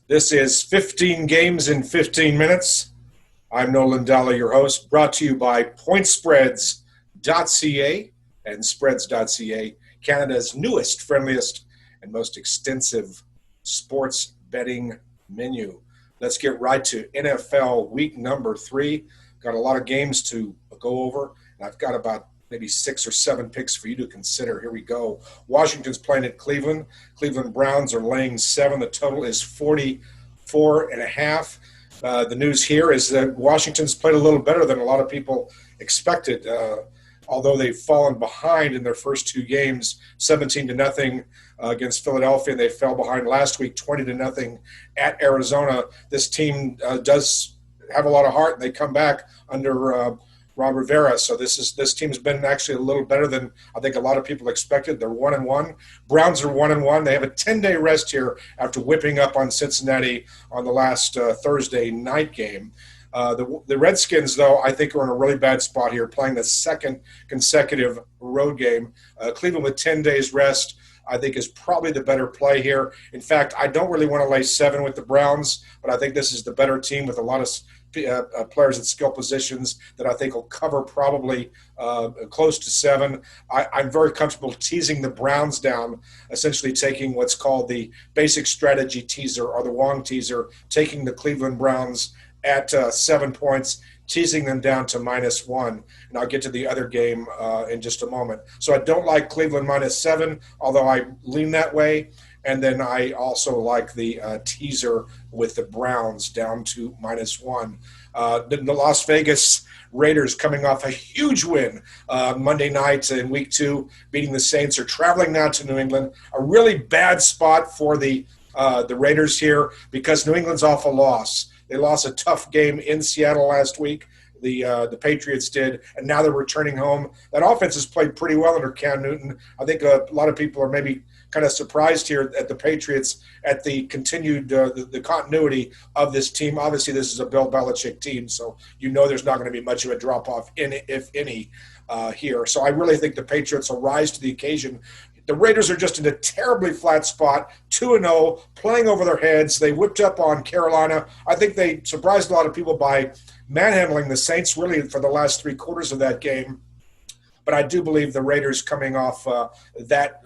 This is 15 games in 15 minutes. I'm Nolan, Dalla, your host, brought to you by Pointspreads.ca and Spreads.ca, Canada's newest, friendliest, and most extensive sports betting menu. Let's get right to NFL week number 3. Got a lot of games to go over, and I've got about maybe 6 or 7 picks for you to consider. Here we go. Washington's playing at Cleveland. Cleveland Browns are laying 7. The total is 44.5. The news here is that Washington's played a little better than a lot of people expected. Although they've fallen behind in their first 2 games, 17-0 against Philadelphia, and they fell behind last week, 20-0 at Arizona. This team does have a lot of heart, and they come back under Ron Rivera. So this team's been actually a little better than I think a lot of people expected. They're 1-1. Browns are 1-1. They have a 10-day rest here after whipping up on Cincinnati on the last Thursday night game. The Redskins, though, I think are in a really bad spot here, playing the second consecutive road game. Cleveland with 10 days rest, I think, is probably the better play here. In fact, I don't really want to lay 7 with the Browns, but I think this is the better team with a lot of players at skill positions that I think will cover probably close to 7. I'm very comfortable teasing the Browns down, essentially taking what's called the basic strategy teaser or the Wong teaser, taking the Cleveland Browns at 7 points, teasing them down to -1. And I'll get to the other game in just a moment. So I don't like Cleveland -7, although I lean that way. And then I also like the teaser with the Browns down to -1. The Las Vegas Raiders, coming off a huge win Monday night in week 2, beating the Saints, are traveling now to New England. A really bad spot for the Raiders here because New England's off a loss. They lost a tough game in Seattle last week. The Patriots did, and now they're returning home. That offense has played pretty well under Cam Newton. I think a lot of people are maybe kind of surprised here at the Patriots at the continued the continuity of this team. Obviously, this is a Bill Belichick team, so you know there's not going to be much of a drop-off, if any, here. So I really think the Patriots will rise to the occasion. The Raiders are just in a terribly flat spot, 2-0, playing over their heads. They whipped up on Carolina. I think they surprised a lot of people by manhandling the Saints really for the last 3 quarters of that game. But I do believe the Raiders coming off that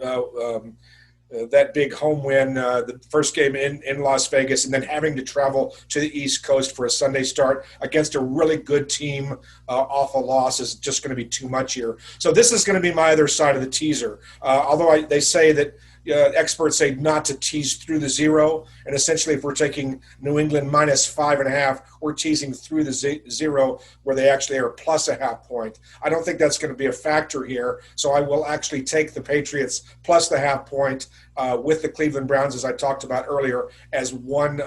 big home win, the first game in Las Vegas, and then having to travel to the East Coast for a Sunday start against a really good team off a loss is just going to be too much here. So this is going to be my other side of the teaser. Although they say that experts say not to tease through the 0, and essentially if we're taking New England -5.5, we're teasing through the 0 where they actually are +0.5 point. I don't think that's going to be a factor here, so I will actually take the Patriots plus the 0.5 point with the Cleveland Browns, as I talked about earlier, as one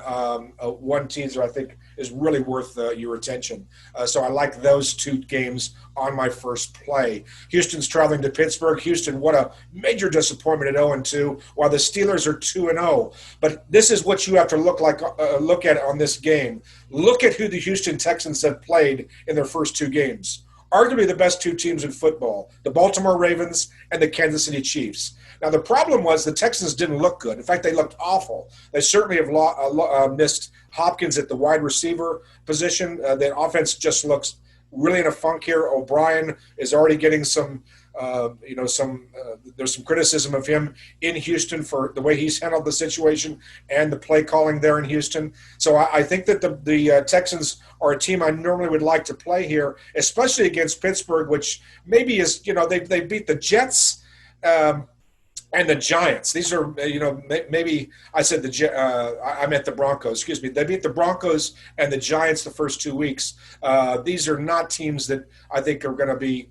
teaser I think is really worth your attention. So I like those 2 games on my first play. Houston's traveling to Pittsburgh. Houston, what a major disappointment at 0-2, while the Steelers are 2-0. But this is what you have to look at on this game. Look at who the Houston Texans have played in their first 2 games. Arguably the best 2 teams in football, the Baltimore Ravens and the Kansas City Chiefs. Now, the problem was the Texans didn't look good. In fact, they looked awful. They certainly have missed Hopkins at the wide receiver position. The offense just looks really in a funk here. O'Brien is already getting there's some criticism of him in Houston for the way he's handled the situation and the play calling there in Houston. So I think that the Texans are a team I normally would like to play here, especially against Pittsburgh, which maybe is, they beat the Jets and the Giants. These are, maybe I said I meant the Broncos. Excuse me. They beat the Broncos and the Giants the first 2 weeks. These are not teams that I think are going to be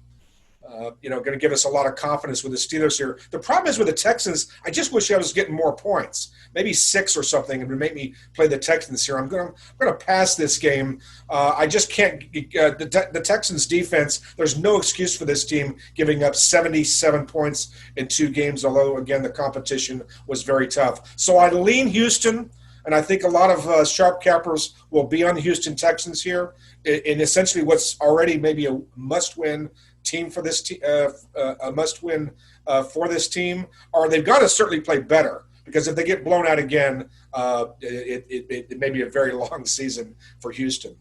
going to give us a lot of confidence with the Steelers here. The problem is with the Texans, I just wish I was getting more points, maybe 6 or something, and would make me play the Texans here. I'm going to pass this game. I just can't. The Texans defense, there's no excuse for this team giving up 77 points in 2 games, although, again, the competition was very tough. So I lean Houston, and I think a lot of sharp cappers will be on the Houston Texans here in essentially what's already maybe a must-win team for this a must-win for this team, or they've got to certainly play better. because if they get blown out again, it may be a very long season for Houston.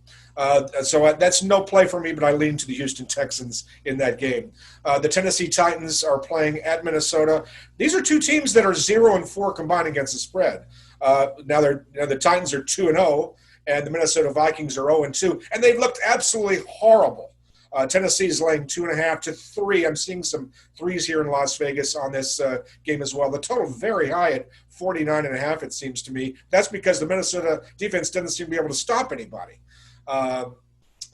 So that's no play for me, but I lean to the Houston Texans in that game. The Tennessee Titans are playing at Minnesota. These are two teams that are 0-4 combined against the spread. Now the Titans are 2-0, and the Minnesota Vikings are 0-2, and they've looked absolutely horrible. Tennessee is laying 2.5 to 3. I'm seeing some threes here in Las Vegas on this game as well. The total very high at 49.5, it seems to me. That's because the Minnesota defense doesn't seem to be able to stop anybody.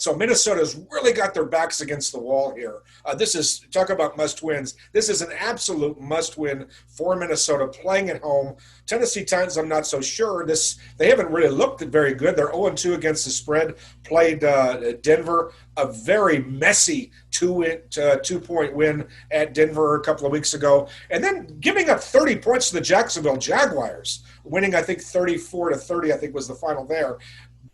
So Minnesota's really got their backs against the wall here. This is, talk about must-wins. This is an absolute must-win for Minnesota playing at home. Tennessee Titans, I'm not so sure. They haven't really looked very good. They're 0-2 against the spread. Played Denver, a very messy two-point win at Denver a couple of weeks ago. And then giving up 30 points to the Jacksonville Jaguars, winning, I think, 34-30, I think was the final there.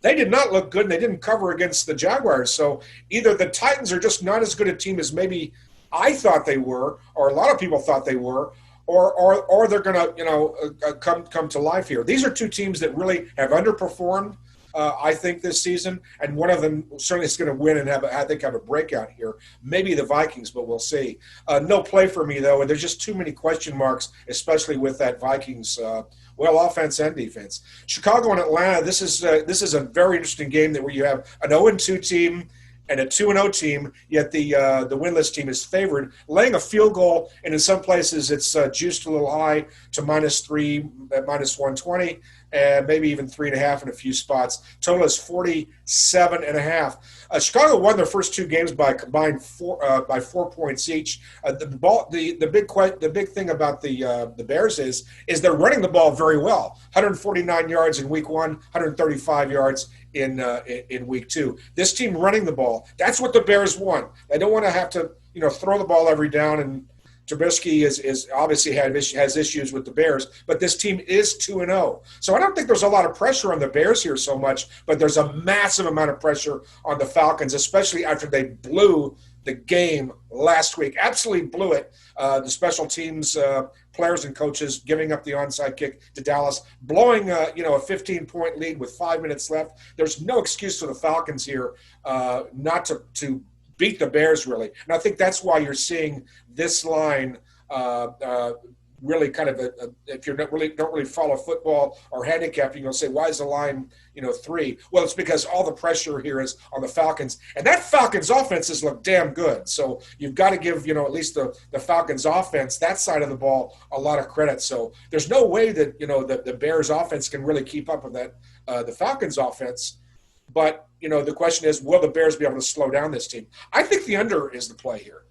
They did not look good, and they didn't cover against the Jaguars. So either the Titans are just not as good a team as maybe I thought they were, or a lot of people thought they were, or they're going to come to life here. These are two teams that really have underperformed, I think, this season, and one of them certainly is going to win and have a breakout here. Maybe the Vikings, but we'll see. No play for me though, and there's just too many question marks, especially with that Vikings. Offense and defense. Chicago and Atlanta, this is a very interesting game where you have an 0-2 team and a 2-0 team, yet the winless team is favored, laying a field goal, and in some places it's juiced a little high to -3 at -120, and maybe even 3.5 in a few spots. Total is 47.5. Chicago won their first two games by combined 4 points each. The big thing about the Bears is they're running the ball very well. 149 yards in week 1, 135 yards in week 2. This team running the ball, that's what the Bears want. They don't want to have to throw the ball every down, and Trubisky is obviously has issues with the Bears, but this team is 2-0. So I don't think there's a lot of pressure on the Bears here so much, but there's a massive amount of pressure on the Falcons, especially after they blew the game last week. Absolutely blew it. The special teams players and coaches giving up the onside kick to Dallas, blowing a 15-point lead with 5 minutes left. There's no excuse for the Falcons here not to beat the Bears, really. And I think that's why you're seeing this line really kind of if you don't really follow football or handicapping, you'll say, why is the line 3? Well, it's because all the pressure here is on the Falcons, and that Falcons offense has looked damn good. So you've got to give at least the Falcons offense, that side of the ball, a lot of credit. So there's no way that the Bears offense can really keep up with that the Falcons offense. But the question is, will the Bears be able to slow down this team? I think the under is the play here.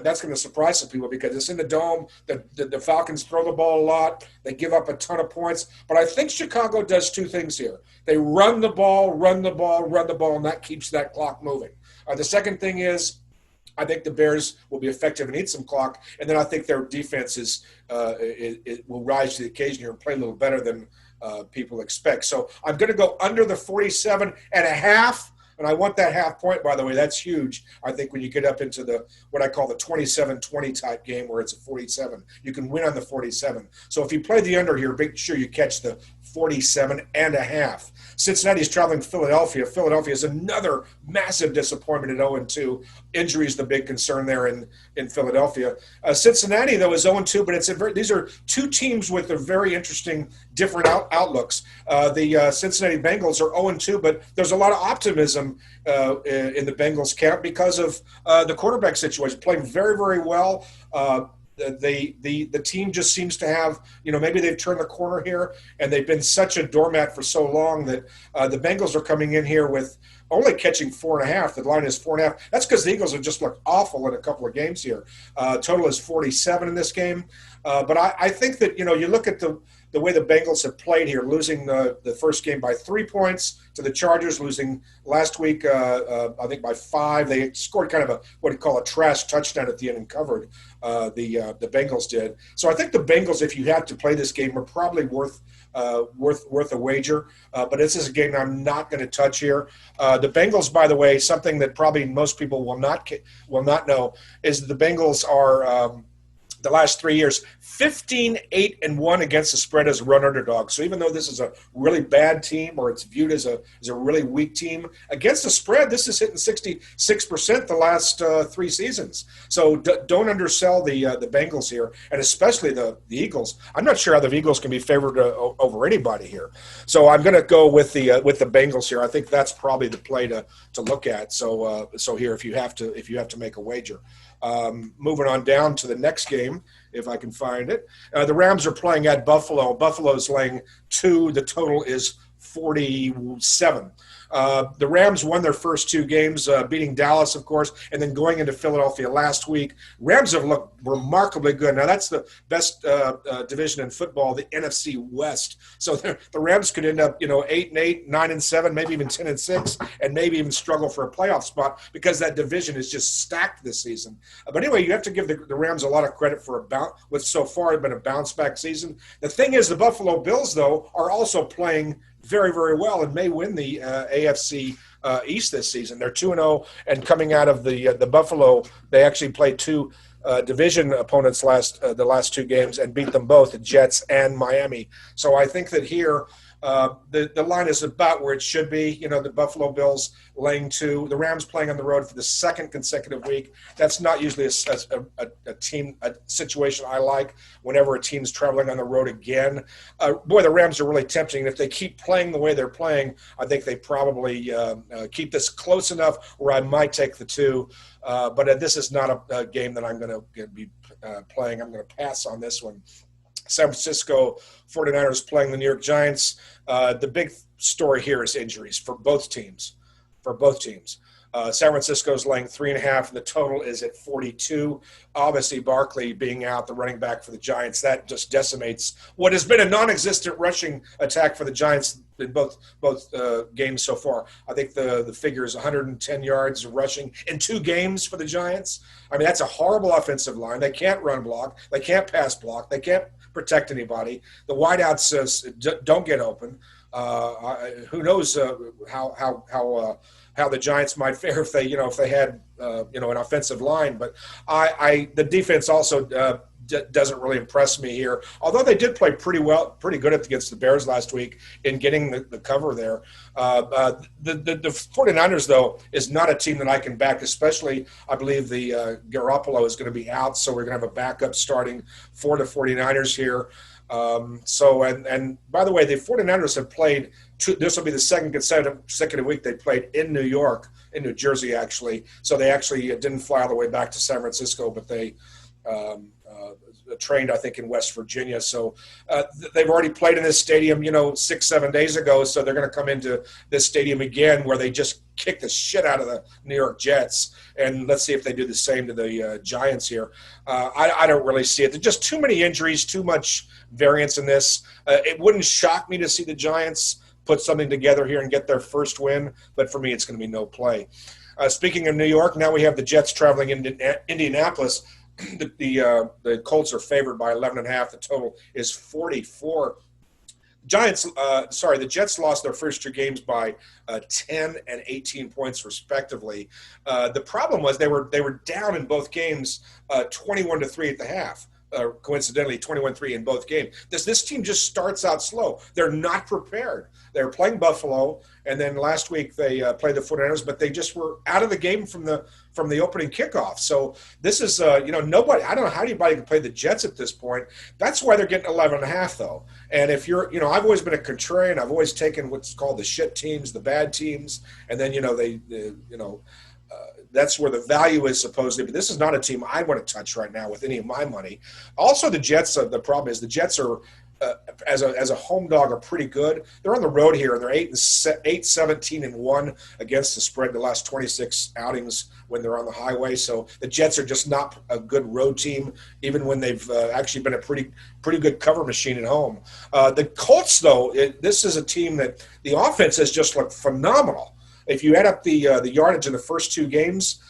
That's going to surprise some people because it's in the dome. The Falcons throw the ball a lot. They give up a ton of points. But I think Chicago does two things here. They run the ball, and that keeps that clock moving. The second thing is, I think the Bears will be effective and eat some clock. And then I think their defense will rise to the occasion here and play a little better than people expect. So I'm going to go under the 47.5. And I want that half point, by the way. That's huge. I think when you get up into what I call the 27-20 type game where it's a 47, you can win on the 47. So if you play the under here, make sure you catch the 47.5. Cincinnati's traveling Philadelphia. Philadelphia is another massive disappointment at 0-2. Injury is the big concern there in Philadelphia. Cincinnati, though, is 0-2, but these are two teams with a very interesting different outlooks. The Cincinnati Bengals are 0-2, but there's a lot of optimism in the Bengals camp because of the quarterback situation, playing very, very well. The team just seems to have, maybe they've turned the corner here, and they've been such a doormat for so long that the Bengals are coming in here with only catching 4.5. The line is 4.5. That's because the Eagles have just looked awful in a couple of games here. Total is 47 in this game. But I think that, you look at the way the Bengals have played here, losing the first game by 3 points to the Chargers, losing last week, I think, by 5. They scored kind of what you call a trash touchdown at the end and covered. The Bengals did. So I think the Bengals, if you had to play this game, are probably worth a wager. But this is a game I'm not going to touch here. The Bengals, by the way, something that probably most people will not know is that the Bengals are the last 3 years, 15-8-1 against the spread as a run underdog. So even though this is a really bad team, or it's viewed as a really weak team, against the spread, this is hitting 66% the last 3 seasons. So don't undersell the Bengals here, and especially the Eagles. I'm not sure how the Eagles can be favored over anybody here. So I'm going to go with the Bengals here. I think that's probably the play to look at. So here, if you have to make a wager. Moving on down to the next game, if I can find it. The Rams are playing at Buffalo. Buffalo's laying 2. The total is 47. The Rams won their first 2 games, beating Dallas, of course, and then going into Philadelphia last week. Rams have looked remarkably good. Now, that's the best division in football, the NFC West. So the Rams could end up, 8-8, 9-7, maybe even 10-6, and maybe even struggle for a playoff spot because that division is just stacked this season. But anyway, you have to give the Rams a lot of credit for what's so far been a bounce-back season. The thing is, the Buffalo Bills, though, are also playing very, very well and may win the AFC East this season. They're 2-0, and coming out of the Buffalo, they actually played 2 division opponents the last 2 games and beat them both, the Jets and Miami. So I think that here the line is about where it should be. The Buffalo Bills laying 2, the Rams playing on the road for the 2nd consecutive week. That's not usually a situation I like whenever a team's traveling on the road again. The Rams are really tempting. If they keep playing the way they're playing, I think they probably keep this close enough where I might take the 2. But this is not a game that I'm going to be playing. I'm going to pass on this one. San Francisco 49ers playing the New York Giants. The big story here is injuries for both teams. San Francisco's laying 3.5, and the total is at 42. Obviously, Barkley being out, the running back for the Giants, that just decimates what has been a non-existent rushing attack for the Giants in both games so far. I think the figure is 110 yards rushing in 2 games for the Giants. I mean, that's a horrible offensive line. They can't run block. They can't pass block. They can't protect anybody. The wideouts don't get open. Who knows how the Giants might fare if they had an offensive line. But the defense also doesn't really impress me here. Although they did play pretty good against the Bears last week in getting the cover there. The 49ers, though, is not a team that I can back, especially I believe the Garoppolo is going to be out, so we're going to have a backup starting for the 49ers here. And by the way, the 49ers have played this will be the 2nd consecutive week they played in New Jersey, actually. So they actually didn't fly all the way back to San Francisco, but they trained, I think, in West Virginia. So they've already played in this stadium, 6-7 days ago. So they're going to come into this stadium again where they just kick the shit out of the New York Jets. And let's see if they do the same to the Giants here. I don't really see it. There's just too many injuries, too much variance in this. It wouldn't shock me to see the Giants put something together here and get their first win. But for me, it's going to be no play. Speaking of New York, now we have the Jets traveling into Indianapolis. The Colts are favored by 11.5. The total is 44. The Jets lost their first 2 games by 10 and 18 points respectively. The problem was they were down in both games 21-3 at the half. Coincidentally, 21-3 in both games. This team just starts out slow. They're not prepared. They were playing Buffalo, and then last week they played the 49ers, but they just were out of the game from the opening kickoff. So this is, nobody. I don't know how anybody can play the Jets at this point. That's why they're getting 11.5, though. And if you're, I've always been a contrarian. I've always taken what's called the shit teams, the bad teams, and then that's where the value is supposedly. But this is not a team I want to touch right now with any of my money. Also, the Jets. The problem is the Jets are, as a home dog, are pretty good. They're on the road here, and they're 8-17-1 against the spread the last 26 outings when they're on the highway. So the Jets are just not a good road team, even when they've actually been a pretty good cover machine at home. The Colts, though, this is a team that the offense has just looked phenomenal. If you add up the yardage in the first 2 games,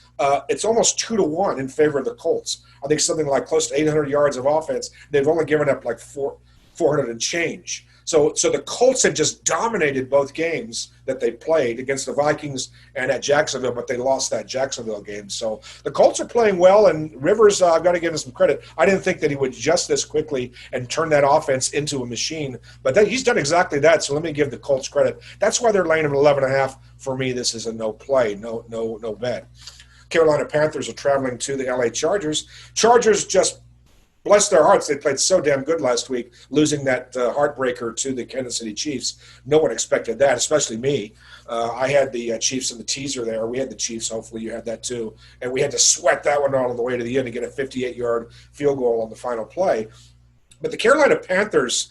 it's almost 2-1 in favor of the Colts. I think something like close to 800 yards of offense. They've only given up like 400 and change. So the Colts had just dominated both games that they played against the Vikings and at Jacksonville, but they lost that Jacksonville game. So the Colts are playing well, and Rivers, I've got to give him some credit. I didn't think that he would adjust this quickly and turn that offense into a machine, but he's done exactly that. So let me give the Colts credit. That's why they're laying him at 11.5. For me, this is a no play, no bet. Carolina Panthers are traveling to the LA Chargers. Chargers just bless their hearts, they played so damn good last week, losing that heartbreaker to the Kansas City Chiefs. No one expected that, especially me. I had the Chiefs in the teaser there. We had the Chiefs. Hopefully you had that too. And we had to sweat that one all the way to the end to get a 58-yard field goal on the final play. But the Carolina Panthers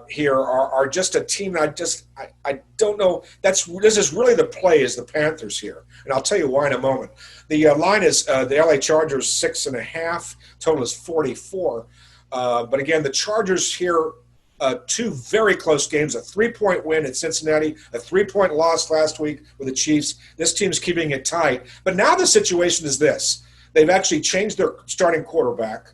here are just a team that I don't know. This is really the play is the Panthers here. And I'll tell you why in a moment. The line is the LA Chargers 6.5. Total is 44. But again, the Chargers here, two very close games, a 3-point win at Cincinnati, a 3-point loss last week with the Chiefs. This team's keeping it tight. But now the situation is this. They've actually changed their starting quarterback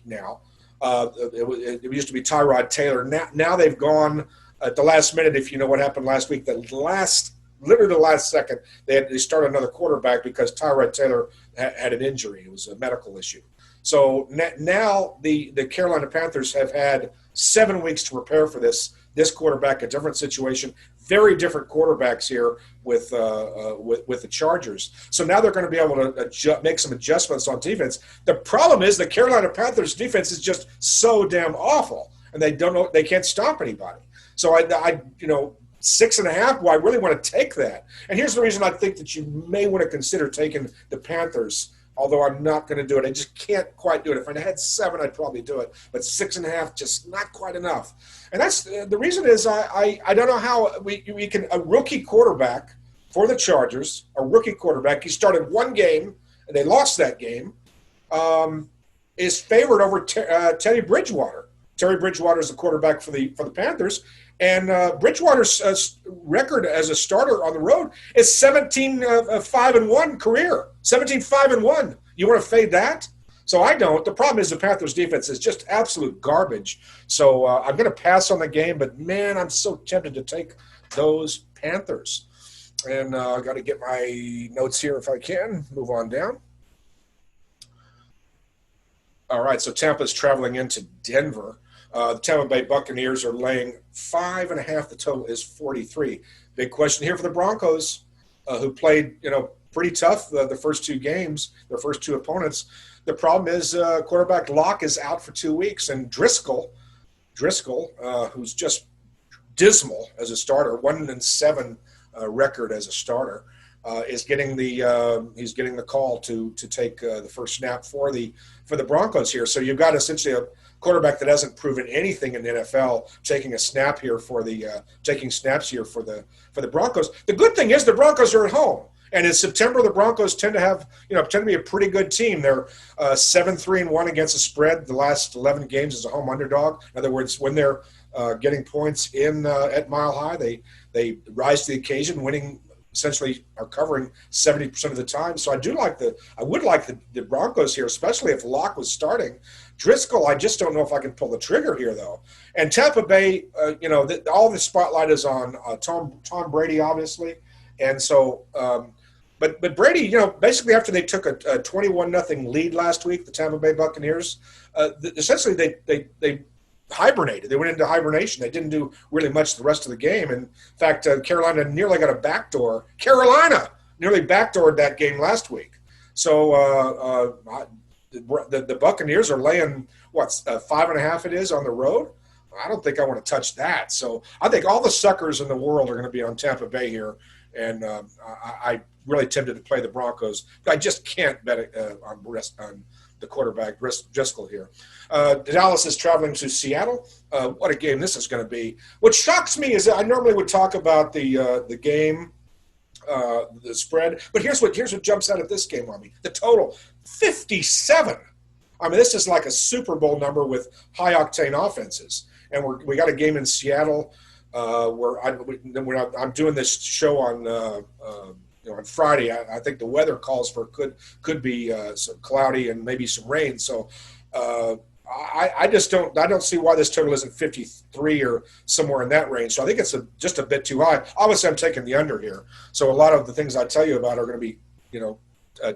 now. It used to be Tyrod Taylor. Now they've gone at the last minute, if you know what happened last week, literally the last second, they started another quarterback because Tyrod Taylor had an injury. It was a medical issue. So now the Carolina Panthers have had 7 weeks to prepare for this quarterback, a different situation, very different quarterbacks here with the Chargers. So now they're going to be able to make some adjustments on defense. The problem is the Carolina Panthers defense is just so damn awful, and they can't stop anybody. So I 6.5. Well, I really want to take that. And here's the reason I think that you may want to consider taking the Panthers. Although I'm not going to do it. I just can't quite do it. If I had 7, I'd probably do it. But 6.5, just not quite enough. And that's the reason is I don't know how we can – a rookie quarterback for the Chargers, a rookie quarterback, he started one game, and they lost that game, is favored over Teddy Bridgewater. Teddy Bridgewater is the quarterback for the Panthers. And Bridgewater's record as a starter on the road is 17-5-1 career. 17-5-1. You want to fade that? So I don't. The problem is the Panthers defense is just absolute garbage. So I'm going to pass on the game, but man, I'm so tempted to take those Panthers. And I got to get my notes here if I can. Move on down. All right, so Tampa's traveling into Denver. The Tampa Bay Buccaneers are laying 5.5. The total is 43. Big question here for the Broncos, who played, pretty tough the first two games, their first two opponents. The problem is quarterback Locke is out for 2 weeks, and Driscoll, who's just dismal as a starter, 1-7 record as a starter, is getting the call to take the first snap for the Broncos here. So you've got essentially a quarterback that hasn't proven anything in the NFL taking a snap here taking snaps here for the Broncos. The good thing is the Broncos are at home, and in September the Broncos tend to be a pretty good team. They're 7-3-1 against the spread the last 11 games as a home underdog. In other words, when they're getting points in at Mile High, they rise to the occasion, winning. Essentially are covering 70% of the time. So I would like the Broncos here, especially if Locke was starting. Driscoll, I just don't know if I can pull the trigger here, though. And Tampa Bay, all the spotlight is on Tom Brady, obviously. And so, but Brady, basically after they took a 21-0 lead last week, the Tampa Bay Buccaneers, essentially they hibernated. They went into hibernation. They didn't do really much the rest of the game. In fact, Carolina nearly got a backdoor. Carolina nearly backdoored that game last week. So the Buccaneers are laying, 5.5 it is on the road? I don't think I want to touch that. So I think all the suckers in the world are going to be on Tampa Bay here. And I really tempted to play the Broncos. But I just can't bet on the quarterback, Driscoll here. Dallas is traveling to Seattle. What a game this is going to be. What shocks me is that I normally would talk about the game, the spread, but here's what jumps out at this game on me. The total, 57. I mean, this is like a Super Bowl number with high-octane offenses. And we got a game in Seattle where I'm doing this show on on Friday. I think the weather calls for could be some cloudy and maybe some rain. So I just don't see why this total isn't 53 or somewhere in that range. So I think it's just a bit too high. Obviously, I'm taking the under here. So a lot of the things I tell you about are going to be,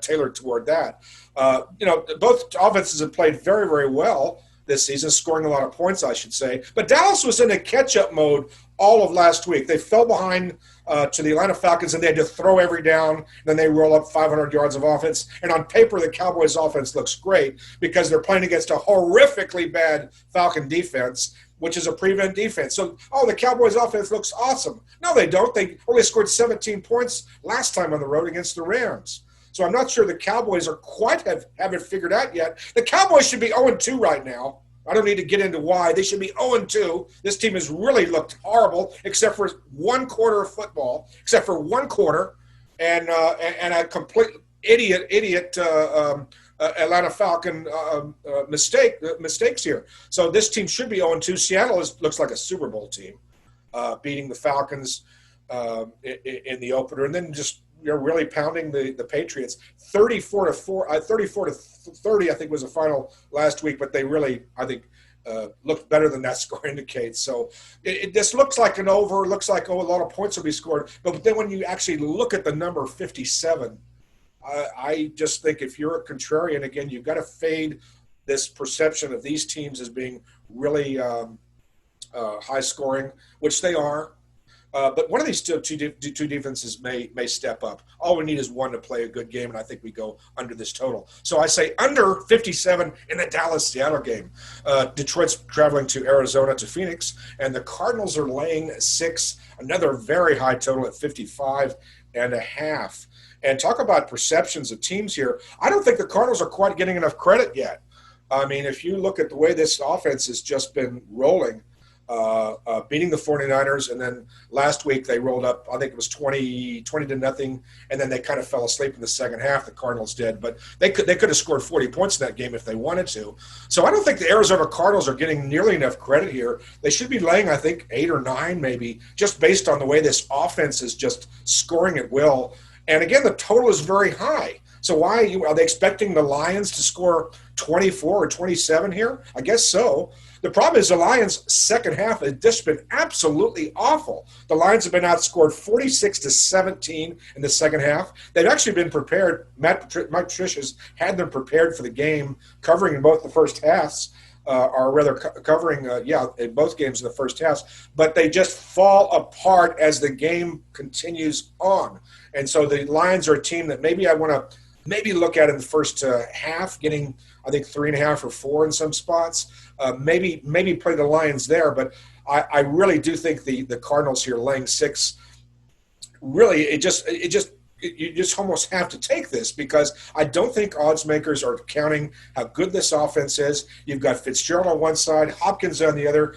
tailored toward that. Both offenses have played very, very well this season, scoring a lot of points, I should say. But Dallas was in a catch-up mode all of last week. They fell behind to the Atlanta Falcons, and they had to throw every down. And then they roll up 500 yards of offense. And on paper, the Cowboys' offense looks great because they're playing against a horrifically bad Falcon defense, which is a prevent defense. So, the Cowboys' offense looks awesome. No, they don't. They only scored 17 points last time on the road against the Rams. So I'm not sure the Cowboys are have it figured out yet. The Cowboys should be 0-2 right now. I don't need to get into why. They should be 0-2. This team has really looked horrible, except for one quarter of football, and a complete idiot Atlanta Falcon mistakes here. So this team should be 0-2. Seattle looks like a Super Bowl team, beating the Falcons in the opener, and then just really pounding the Patriots 34-30, I think was the final last week, but they really, I think, looked better than that score indicates. So it just looks like an over, looks like, a lot of points will be scored. But then when you actually look at the number 57, I just think if you're a contrarian, again, you've got to fade this perception of these teams as being really high scoring, which they are. But one of these two defenses may step up. All we need is one to play a good game, and I think we go under this total. So I say under 57 in the Dallas-Seattle game. Detroit's traveling to Arizona to Phoenix, and the Cardinals are laying 6, another very high total at 55.5. And talk about perceptions of teams here. I don't think the Cardinals are quite getting enough credit yet. I mean, if you look at the way this offense has just been rolling, beating the 49ers, and then last week they rolled up, I think it was 20-0, and then they kind of fell asleep in the second half, the Cardinals did, but they could have scored 40 points in that game if they wanted to. So I don't think the Arizona Cardinals are getting nearly enough credit here. They should be laying, I think, 8 or 9 maybe, just based on the way this offense is just scoring at will. And again, the total is very high. So why are they expecting the Lions to score 24 or 27 here? I guess so. The problem is the Lions' second half has just been absolutely awful. The Lions have been outscored 46-17 in the second half. They've actually been prepared. Mike Patricia's had them prepared for the game, covering in both the first halves, or rather covering, in both games in the first halves. But they just fall apart as the game continues on. And so the Lions are a team that maybe I want to look at in the first half, getting, I think, 3.5 or 4 in some spots. Maybe play the Lions there, but I really do think the Cardinals here laying 6. Really, you just almost have to take this because I don't think odds makers are counting how good this offense is. You've got Fitzgerald on one side, Hopkins on the other.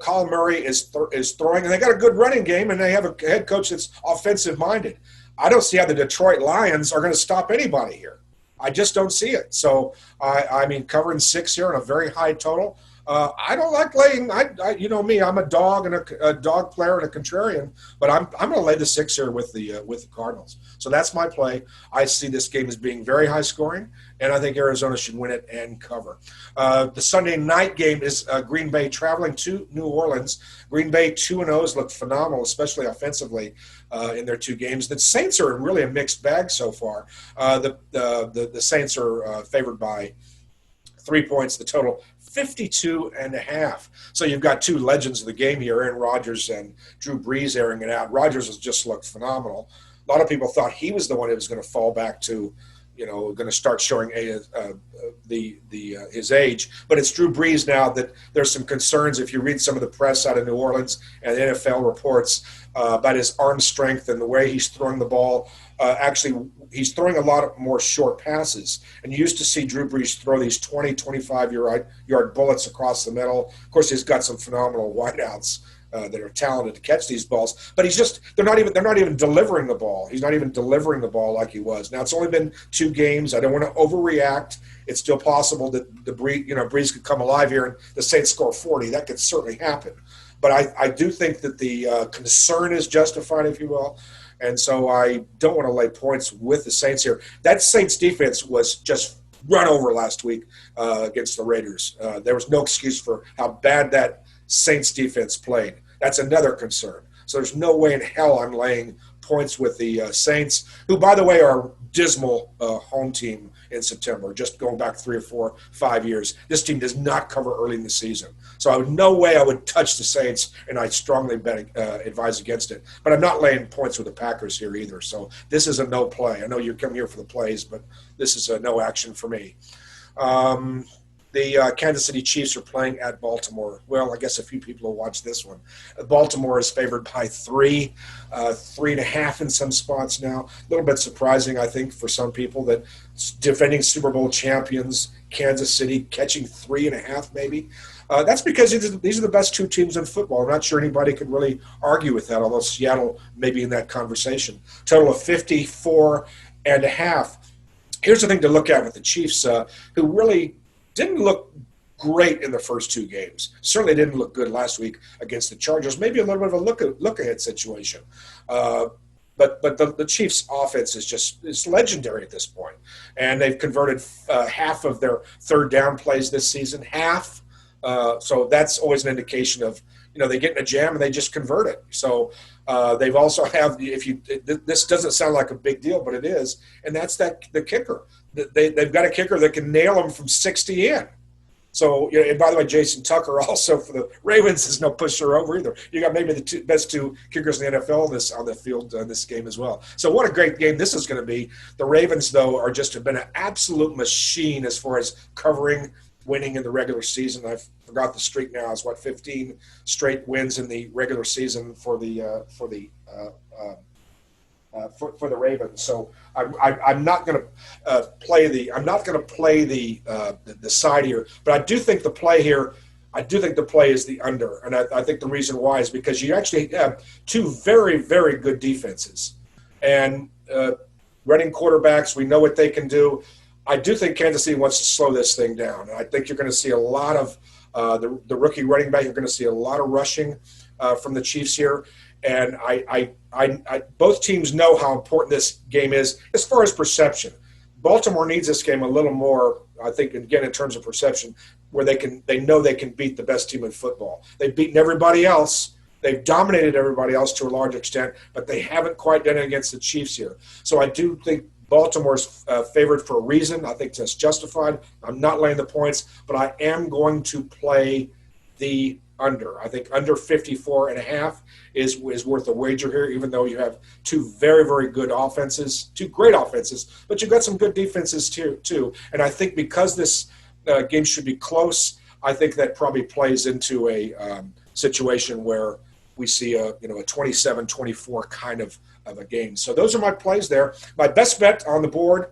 Colin Murray is throwing, and they got a good running game, and they have a head coach that's offensive minded. I don't see how the Detroit Lions are going to stop anybody here. I just don't see it. So, I mean, covering 6 here on a very high total. I don't like laying. You know me. I'm a dog and a dog player and a contrarian. But I'm going to lay the 6 here with the Cardinals. So that's my play. I see this game as being very high scoring, and I think Arizona should win it and cover. The Sunday night game is Green Bay traveling to New Orleans. Green Bay 2-0 look phenomenal, especially offensively in their 2 games. The Saints are really a mixed bag so far. The Saints are favored by 3 points. The total 52.5. So you've got 2 legends of the game here, Aaron Rodgers and Drew Brees, airing it out. Rodgers has just looked phenomenal. A lot of people thought he was the one who was going to fall back to, going to start showing his age. But it's Drew Brees now that there's some concerns if you read some of the press out of New Orleans and NFL reports about his arm strength and the way he's throwing the ball. Actually, he's throwing a lot more short passes. And you used to see Drew Brees throw these 20, 25-yard bullets across the middle. Of course, he's got some phenomenal wideouts that are talented to catch these balls, but they're not even delivering the ball. He's not even delivering the ball like he was. Now it's only been 2 games. I don't want to overreact. It's still possible that Brees could come alive here and the Saints score 40. That could certainly happen. But I do think that the concern is justified, if you will. And so I don't want to lay points with the Saints here. That Saints defense was just run over last week against the Raiders. There was no excuse for how bad that Saints defense played. That's another concern. So there's no way in hell I'm laying points with the Saints, who, by the way, are a dismal home team in September, just going back 3 or 4, 5 years. This team does not cover early in the season. So no way I would touch the Saints, and I strongly advise against it. But I'm not laying points with the Packers here either. So this is a no play. I know you come here for the plays, but this is a no action for me. The Kansas City Chiefs are playing at Baltimore. Well, I guess a few people will watch this one. Baltimore is favored by 3, 3.5 in some spots now. A little bit surprising, I think, for some people that defending Super Bowl champions, Kansas City, catching 3.5 maybe. That's because these are the best 2 teams in football. I'm not sure anybody could really argue with that, although Seattle may be in that conversation. Total of 54.5. Here's the thing to look at with the Chiefs, who really didn't look great in the first 2 games. Certainly didn't look good last week against the Chargers. Maybe a little bit of a look-ahead situation. But the Chiefs' offense is legendary at this point. And they've converted half of their third down plays this season. Half. So that's always an indication of, they get in a jam and they just convert it. So they've also have, this doesn't sound like a big deal, but it is. And that's the kicker. They've got a kicker that can nail them from 60 in. So, and by the way, Jason Tucker also for the Ravens is no pusher over either. You got maybe the best 2 kickers in the NFL on the field in this game as well. So what a great game this is going to be. The Ravens, though, have been an absolute machine as far as covering, winning in the regular season. I forgot the streak now. It's 15 straight wins in the regular season for the Ravens. So I'm not going to play the side here, but I do think the play here. I do think the play is the under, and I think the reason why is because you actually have 2 very, very good defenses, and running quarterbacks. We know what they can do. I do think Kansas City wants to slow this thing down, and I think you're going to see a lot of the rookie running back. You're going to see a lot of rushing from the Chiefs here. And I both teams know how important this game is as far as perception. Baltimore needs this game a little more, I think, again, in terms of perception, where they know they can beat the best team in football. They've beaten everybody else. They've dominated everybody else to a large extent, but they haven't quite done it against the Chiefs here. So I do think Baltimore's favored for a reason. I think that's justified. I'm not laying the points, but I am going to play the under. I think under 54.5 is worth a wager here, even though you have 2 very, very good offenses, 2 great offenses, but you've got some good defenses too. And I think because this game should be close, I think that probably plays into a situation where we see a 27-24 kind of a game. So those are my plays there. My best bet on the board.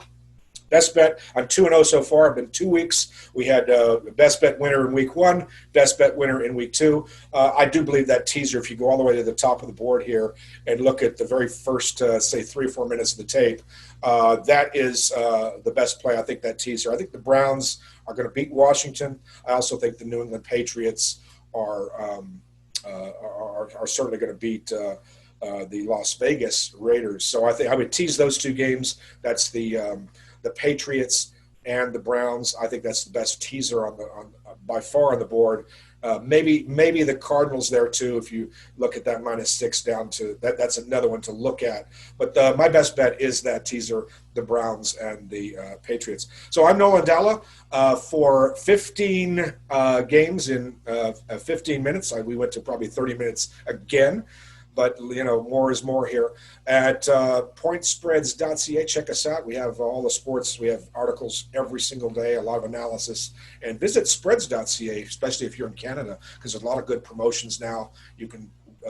Best bet, I'm 2-0 so far. I've been 2 weeks. We had best bet winner in week 1, best bet winner in week 2. I do believe that teaser, if you go all the way to the top of the board here and look at the very first, say, 3 or 4 minutes of the tape, that is the best play. I think that teaser. I think the Browns are going to beat Washington. I also think the New England Patriots are certainly going to beat the Las Vegas Raiders. So I think I would tease those 2 games. That's the Patriots and the Browns. I think that's the best teaser by far on the board. Maybe the Cardinals there too. If you look at that -6 down to that, that's another one to look at. But my best bet is that teaser, the Browns and the Patriots. So I'm Nolan Dalla for 15 games in 15 minutes. We went to probably 30 minutes again. But, more is more here. At Pointspreads.ca, check us out. We have all the sports. We have articles every single day, a lot of analysis. And visit Spreads.ca, especially if you're in Canada, because there's a lot of good promotions now. You can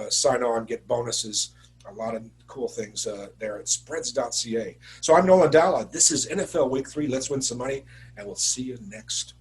sign on, get bonuses, a lot of cool things there at Spreads.ca. So I'm Nolan Dalla. This is NFL Week 3. Let's win some money, and we'll see you next